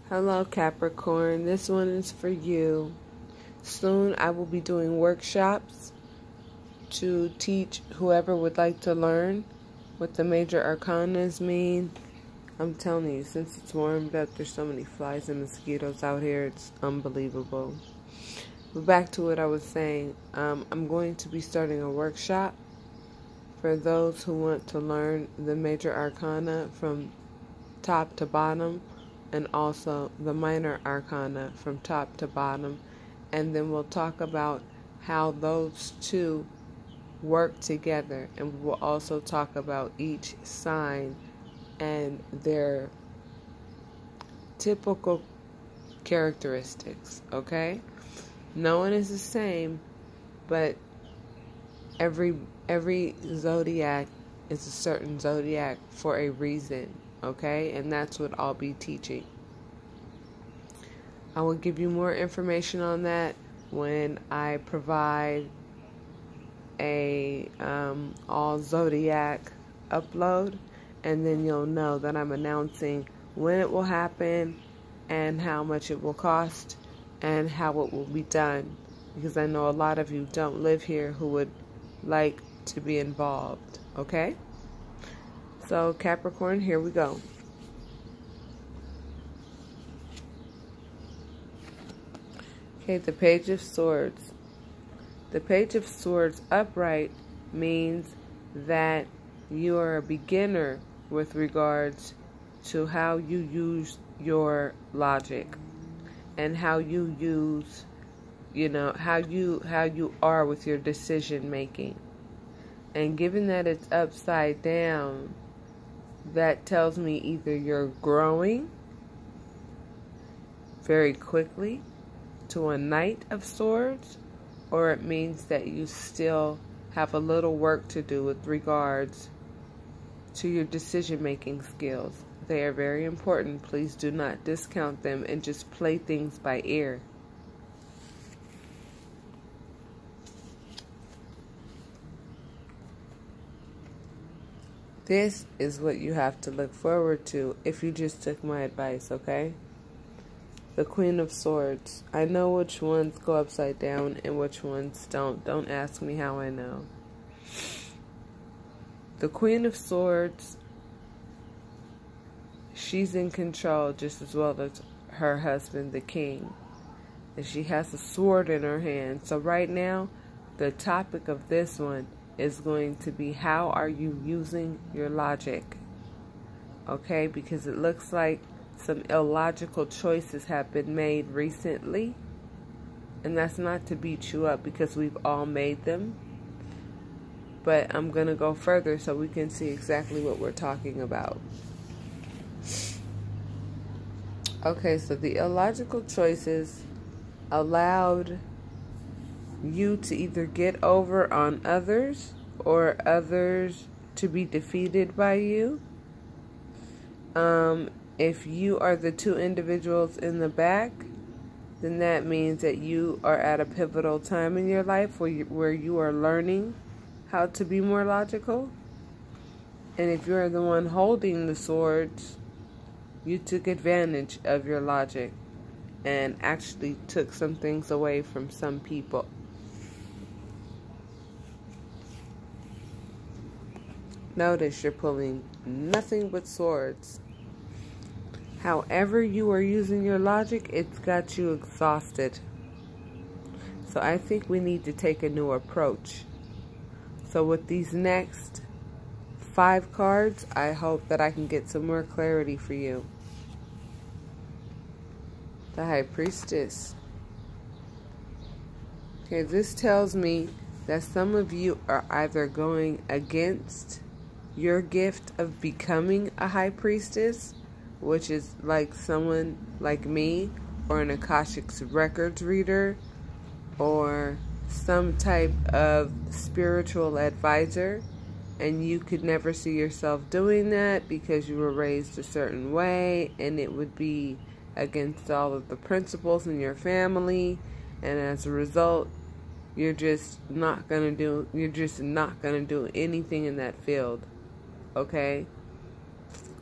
Hello Capricorn, this one is for you. Soon I will be doing workshops to teach whoever would like to learn what the major arcanas mean. I'm telling you, since it's warmed up, there's so many flies and mosquitoes out here, it's unbelievable. But back to what I was saying, I'm going to be starting a workshop for those who want to learn the major arcana from top to bottom, and also the minor arcana from top to bottom, and then we'll talk about how those two work together, and we'll also talk about each sign and their typical characteristics. Okay, no one is the same, but every zodiac is a certain zodiac for a reason. Okay, and that's what I'll be teaching. I will give you more information on that when I provide a all zodiac upload, and then you'll know that I'm announcing when it will happen and how much it will cost and how it will be done, because I know a lot of you don't live here who would like to be involved. Okay? So Capricorn, here we go. Okay, the Page of Swords. The Page of Swords upright means that you are a beginner with regards to how you use your logic and how you use, how you are with your decision making. And given that it's upside down, that tells me either you're growing very quickly to a Knight of Swords, or it means that you still have a little work to do with regards to your decision-making skills. They are very important. Please do not discount them and just play things by ear. This is what you have to look forward to if you just took my advice, okay? The Queen of Swords. I know which ones go upside down and which ones don't. Don't ask me how I know. The Queen of Swords, she's in control just as well as her husband, the King. And she has a sword in her hand. So right now, the topic of this one is going to be, how are you using your logic? Okay, because it looks like some illogical choices have been made recently, and that's not to beat you up because we've all made them, but I'm gonna go further so we can see exactly what we're talking about. Okay, so the illogical choices allowed you to either get over on others or others to be defeated by you. If you are the two individuals in the back, then that means that you are at a pivotal time in your life where you are learning how to be more logical. And if you're the one holding the swords, you took advantage of your logic and actually took some things away from some people. Notice you're pulling nothing but swords. However you are using your logic, it's got you exhausted. So I think we need to take a new approach. So with these next 5 cards, I hope that I can get some more clarity for you. The High Priestess. Okay, this tells me that some of you are either going against your gift of becoming a High Priestess, which is like someone like me, or an Akashic Records reader, or some type of spiritual advisor, and you could never see yourself doing that because you were raised a certain way, and it would be against all of the principles in your family, and as a result, you're just not gonna do anything in that field. Okay?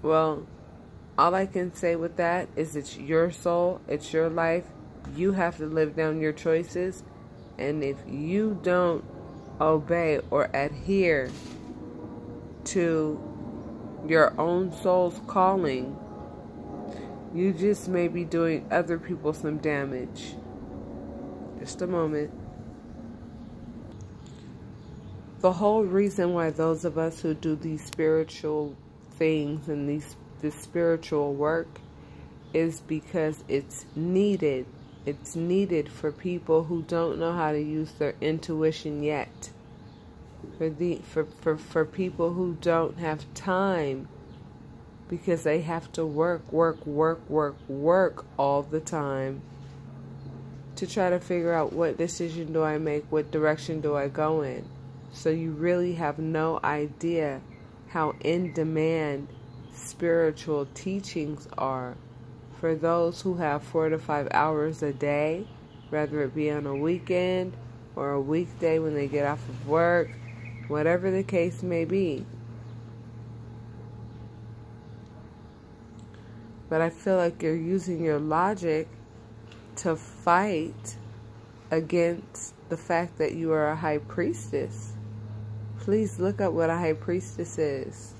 Well, All I can say with that is it's your soul, it's your life. You have to live down your choices. And if you don't obey or adhere to your own soul's calling, you just may be doing other people some damage. Just a moment. The whole reason why those of us who do these spiritual things and this spiritual work is because it's needed. It's needed for people who don't know how to use their intuition yet. For people who don't have time because they have to work all the time to try to figure out what decision do I make, what direction do I go in. So you really have no idea how in demand spiritual teachings are for those who have 4 to 5 hours a day, whether it be on a weekend or a weekday when they get off of work, whatever the case may be. But I feel like you're using your logic to fight against the fact that you are a high priestess. Please look up what a high priestess is.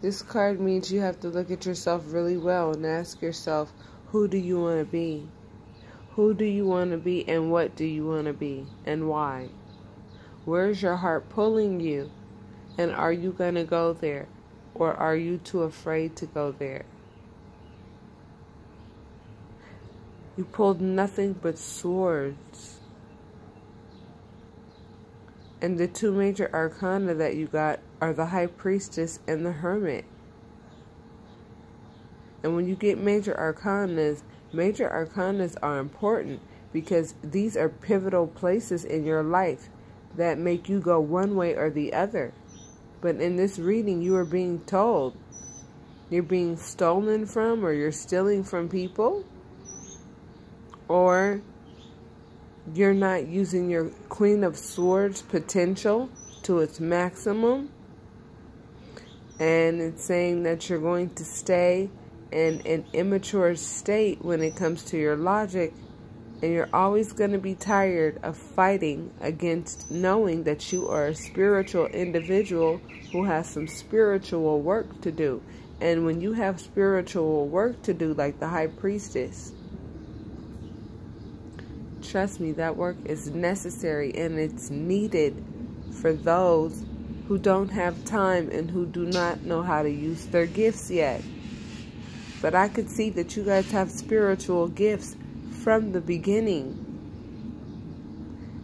This card means you have to look at yourself really well and ask yourself, who do you want to be? Who do you want to be and what do you want to be and why? Where's your heart pulling you? And are you going to go there? Or are you too afraid to go there? You pulled nothing but swords. And the 2 major arcana that you got are the High Priestess and the Hermit. And when you get major arcanas are important because these are pivotal places in your life that make you go one way or the other. But in this reading, you are being told you're being stolen from, or you're stealing from people, or you're not using your Queen of Swords potential to its maximum. And it's saying that you're going to stay in an immature state when it comes to your logic. And you're always going to be tired of fighting against knowing that you are a spiritual individual who has some spiritual work to do. And when you have spiritual work to do, like the High Priestess, trust me, that work is necessary and it's needed for those who don't have time and who do not know how to use their gifts yet. But I could see that you guys have spiritual gifts from the beginning.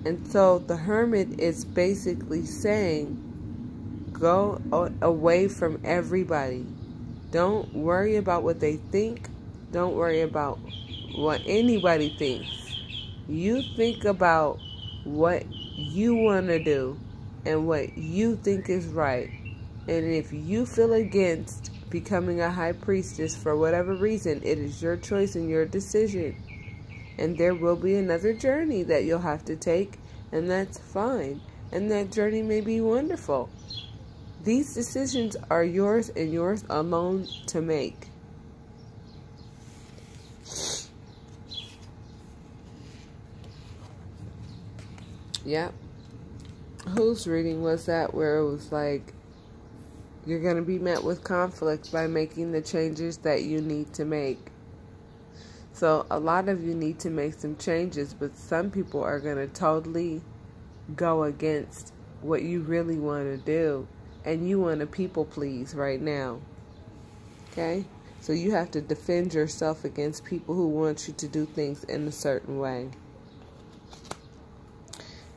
And so the Hermit is basically saying, go away from everybody. Don't worry about what they think. Don't worry about what anybody thinks. You think about what you want to do and what you think is right. And if you feel against becoming a High Priestess for whatever reason, it is your choice and your decision. And there will be another journey that you'll have to take, and that's fine. And that journey may be wonderful. These decisions are yours and yours alone to make. Yep. Whose reading was that where it was like, you're going to be met with conflict by making the changes that you need to make? So a lot of you need to make some changes, but some people are going to totally go against what you really want to do. And you want to people please right now. Okay? So you have to defend yourself against people who want you to do things in a certain way.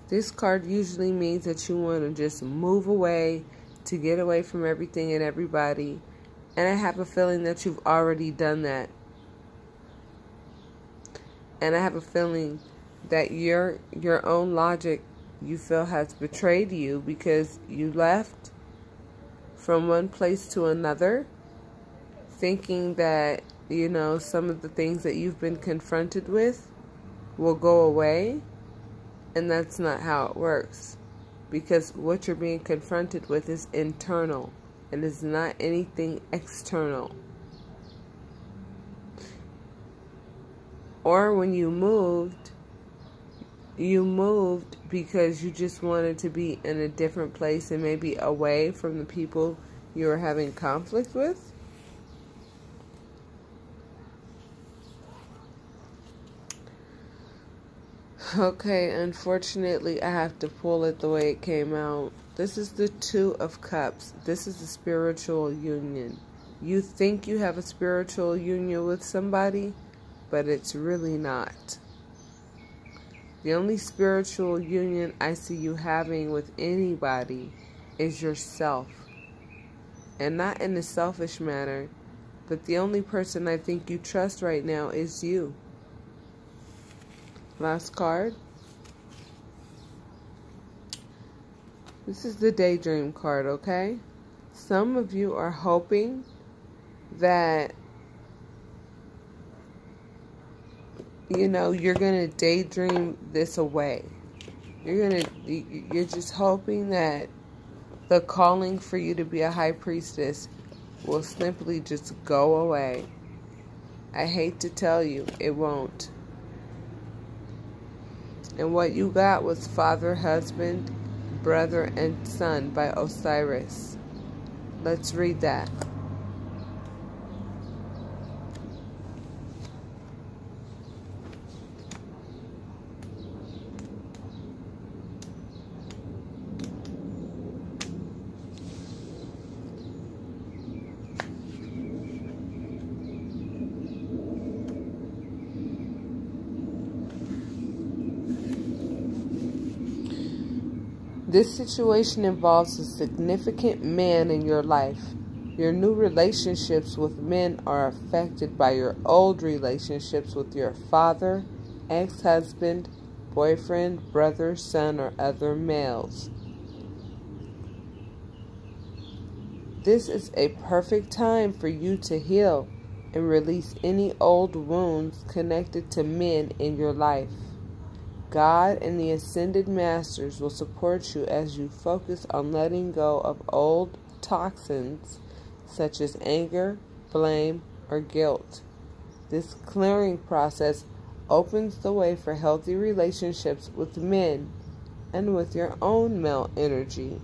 This card usually means that you want to just move away, to get away from everything and everybody. And I have a feeling that you've already done that. And I have a feeling that your own logic, you feel, has betrayed you because you left from one place to another thinking that, you know, some of the things that you've been confronted with will go away. And that's not how it works. because what you're being confronted with is internal. It is not anything external. Or when you moved because you just wanted to be in a different place and maybe away from the people you were having conflict with. Okay, unfortunately, I have to pull it the way it came out. This is the Two of Cups. This is a spiritual union. You think you have a spiritual union with somebody, but it's really not. The only spiritual union I see you having with anybody is yourself. And not in a selfish manner, but the only person I think you trust right now is you. Last card. This is the daydream card, okay? Some of you are hoping that, you're going to daydream this away. You're just hoping that the calling for you to be a high priestess will simply just go away. I hate to tell you, it won't. And what you got was Father, Husband, Brother, and Son by Osiris. Let's read that. This situation involves a significant man in your life. Your new relationships with men are affected by your old relationships with your father, ex-husband, boyfriend, brother, son, or other males. This is a perfect time for you to heal and release any old wounds connected to men in your life. God and the Ascended Masters will support you as you focus on letting go of old toxins such as anger, blame, or guilt. This clearing process opens the way for healthy relationships with men and with your own male energy.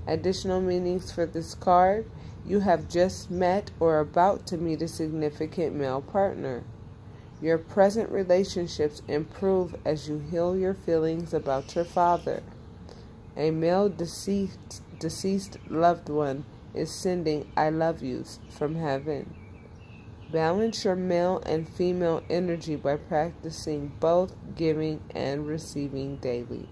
Additional meanings for this card: you have just met or are about to meet a significant male partner. Your present relationships improve as you heal your feelings about your father. A male deceased loved one is sending I love yous from heaven. Balance your male and female energy by practicing both giving and receiving daily.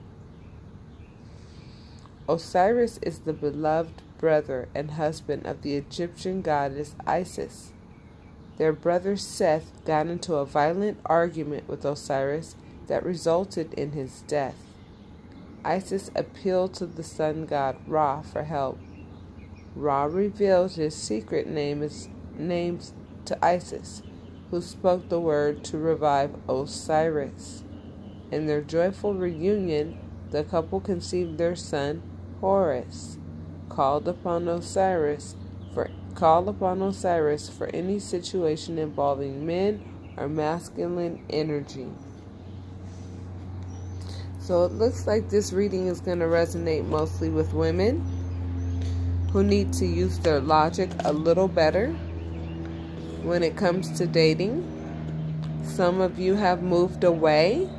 Osiris is the beloved brother and husband of the Egyptian goddess Isis. Their brother Seth got into a violent argument with Osiris that resulted in his death. Isis appealed to the sun god Ra for help. Ra revealed his secret names to Isis, who spoke the word to revive Osiris. In their joyful reunion, the couple conceived their son Horus, called upon Osiris for any situation involving men or masculine energy. So it looks like this reading is going to resonate mostly with women who need to use their logic a little better when it comes to dating. Some of you have moved away,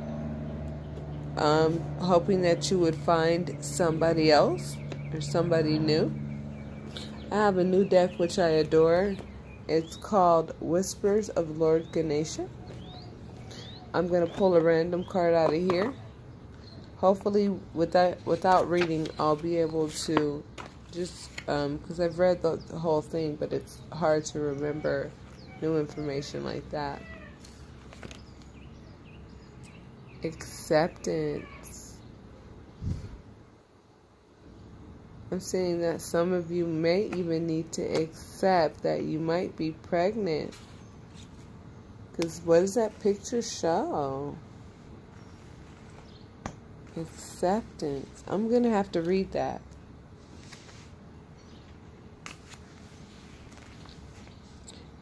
hoping that you would find somebody else or somebody new. I have a new deck which I adore. It's called Whispers of Lord Ganesha. I'm going to pull a random card out of here. Hopefully without reading, I'll be able to just, because I've read the whole thing, but it's hard to remember new information like that. Acceptance. I'm saying that some of you may even need to accept that you might be pregnant. Because what does that picture show? Acceptance. I'm going to have to read that.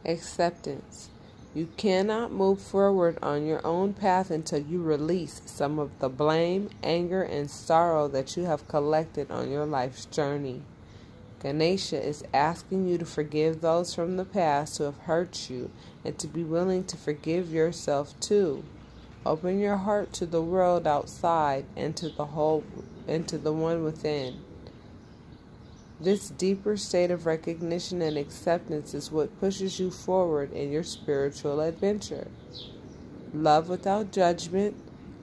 Acceptance. You cannot move forward on your own path until you release some of the blame, anger, and sorrow that you have collected on your life's journey. Ganesha is asking you to forgive those from the past who have hurt you and to be willing to forgive yourself too. Open your heart to the world outside and to the one within. This deeper state of recognition and acceptance is what pushes you forward in your spiritual adventure. Love without judgment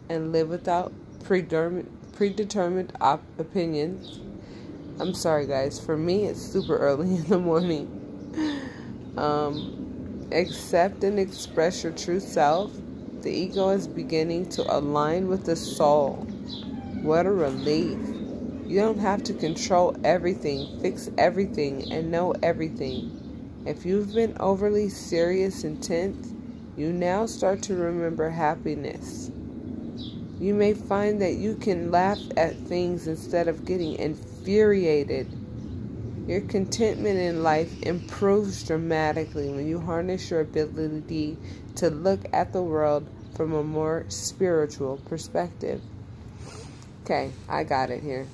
and live without predetermined opinions. I'm sorry, guys. For me, it's super early in the morning. Accept and express your true self. The ego is beginning to align with the soul. What a relief. You don't have to control everything, fix everything, and know everything. If you've been overly serious and tense, you now start to remember happiness. You may find that you can laugh at things instead of getting infuriated. Your contentment in life improves dramatically when you harness your ability to look at the world from a more spiritual perspective. Okay, I got it here.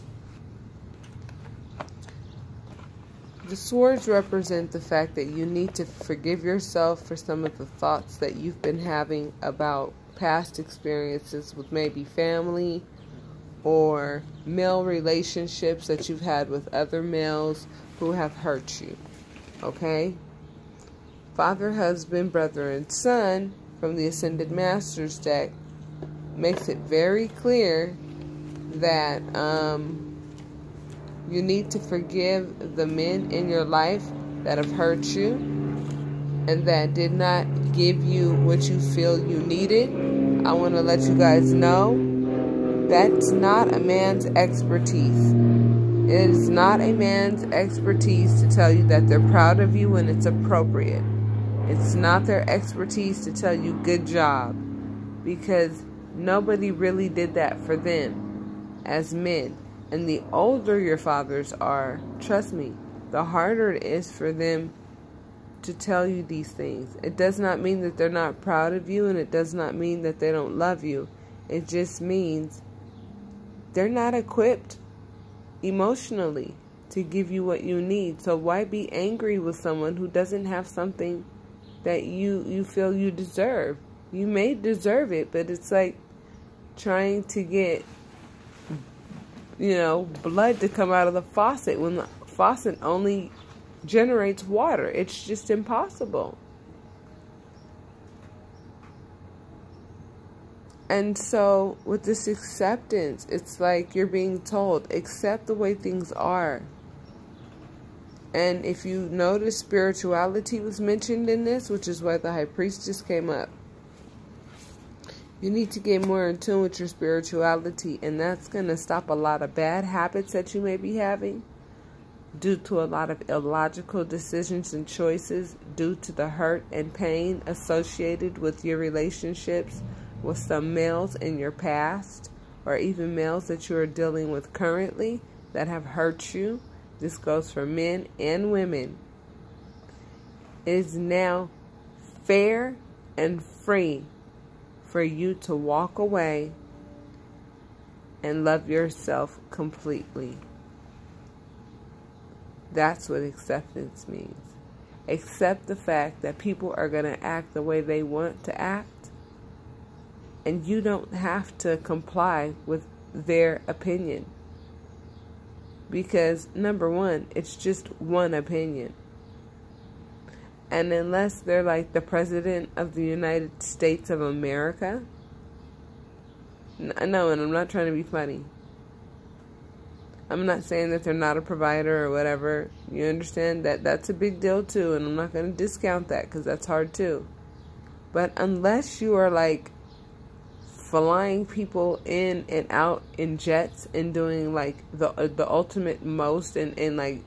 The swords represent the fact that you need to forgive yourself for some of the thoughts that you've been having about past experiences with maybe family or male relationships that you've had with other males who have hurt you. Okay? Father, husband, brother, and son from the Ascended Masters deck makes it very clear that you need to forgive the men in your life that have hurt you and that did not give you what you feel you needed. I want to let you guys know that's not a man's expertise. It is not a man's expertise to tell you that they're proud of you when it's appropriate. It's not their expertise to tell you good job, because nobody really did that for them as men. And the older your fathers are, trust me, the harder it is for them to tell you these things. It does not mean that they're not proud of you, and it does not mean that they don't love you. It just means they're not equipped emotionally to give you what you need. So why be angry with someone who doesn't have something that you feel you deserve? You may deserve it, but it's like trying to get, blood to come out of the faucet when the faucet only generates water. It's just impossible. And so with this acceptance, it's like you're being told, accept the way things are. And if you notice, spirituality was mentioned in this, which is why the High Priestess came up. You need to get more in tune with your spirituality, and that's going to stop a lot of bad habits that you may be having due to a lot of illogical decisions and choices due to the hurt and pain associated with your relationships with some males in your past, or even males that you are dealing with currently that have hurt you. This goes for men and women. It is now fair and free for you to walk away and love yourself completely. That's what acceptance means. Accept the fact that people are going to act the way they want to act, and you don't have to comply with their opinion. Because, number one, it's just one opinion. And unless they're like the President of the United States of America, no, and I'm not trying to be funny. I'm not saying that they're not a provider or whatever. You understand that that's a big deal too, and I'm not going to discount that because that's hard too. But unless you are like flying people in and out in jets and doing like the ultimate most, and like,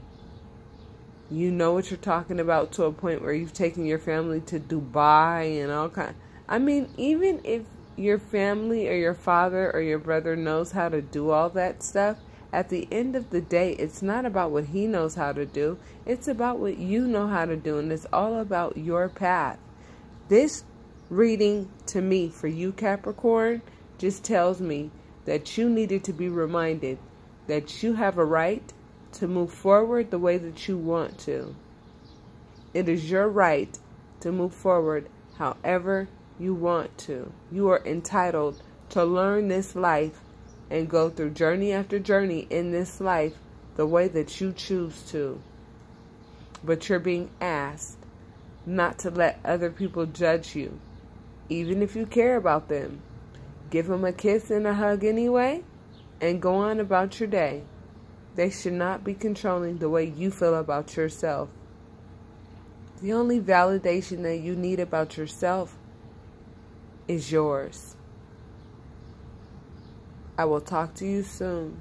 you know what you're talking about to a point where you've taken your family to Dubai and all kind. I mean, even if your family or your father or your brother knows how to do all that stuff, at the end of the day, it's not about what he knows how to do. It's about what you know how to do, and it's all about your path. This reading to me for you, Capricorn, just tells me that you needed to be reminded that you have a right to move forward the way that you want to. It is your right to move forward however you want to. You are entitled to learn this life and go through journey after journey in this life the way that you choose to. But you're being asked not to let other people judge you, even if you care about them. Give them a kiss and a hug anyway, and go on about your day. They should not be controlling the way you feel about yourself. The only validation that you need about yourself is yours. I will talk to you soon.